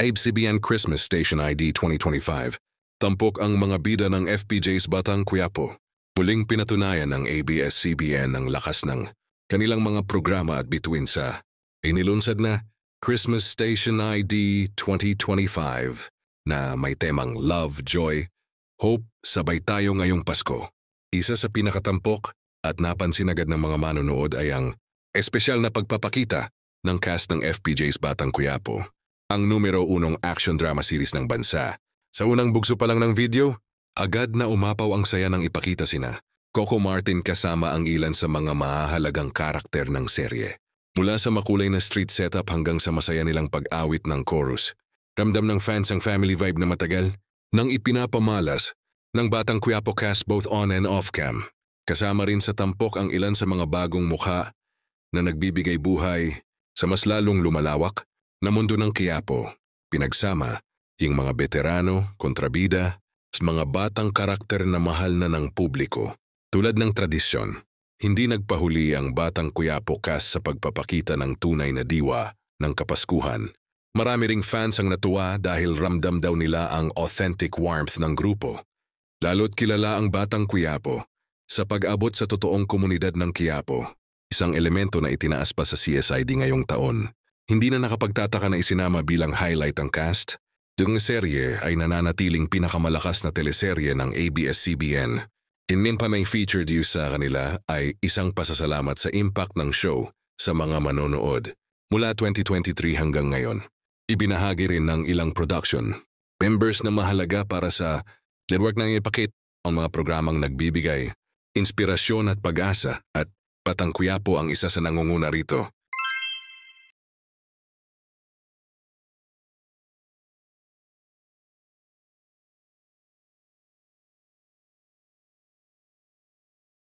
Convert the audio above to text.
ABS-CBN Christmas Station ID 2025. Tampok ang mga bida ng FPJ's Batang Quiapo. Muling pinatunayan ng ABS-CBN ang lakas ng kanilang mga programa at bituin sa inilunsad na Christmas Station ID 2025 na may temang Love, Joy, Hope, Sabay Tayo Ngayong Pasko. Isa sa pinakatampok at napansin agad ng mga manonood ay ang espesyal na pagpapakita ng cast ng FPJ's Batang Quiapo, ang numero 1 action drama series ng bansa. Sa unang bugso pa lang ng video, agad na umapaw ang saya ng ipakita sina Coco Martin kasama ang ilan sa mga mahahalagang karakter ng serye. Mula sa makulay na street setup hanggang sa masaya nilang pag-awit ng chorus, ramdam ng fans ang family vibe na matagal nang ipinapamalas ng Batang Quiapo cast both on and off cam. Kasama rin sa tampok ang ilan sa mga bagong mukha na nagbibigay buhay sa mas lalong lumalawak na mundo ng Quiapo. Pinagsama yung mga veterano, kontrabida, at mga batang karakter na mahal na ng publiko. Tulad ng tradisyon, hindi nagpahuli ang Batang Quiapo cast sa pagpapakita ng tunay na diwa ng Kapaskuhan. Marami ring fans ang natuwa dahil ramdam daw nila ang authentic warmth ng grupo. Lalo't kilala ang Batang Quiapo sa pag-abot sa totoong komunidad ng Quiapo, isang elemento na itinaas pa sa CSID ngayong taon. Hindi na nakapagtataka na isinama bilang highlight ang cast. Yung serye ay nananatiling pinakamalakas na teleserye ng ABS-CBN. Hindi pa may featured use sa kanila ay isang pasasalamat sa impact ng show sa mga manonood. Mula 2023 hanggang ngayon, ibinahagi rin ng ilang production members na mahalaga para sa network ng ipakita ang mga programang nagbibigay inspirasyon at pag-asa, at Batang Quiapo ang isa sa nangunguna rito.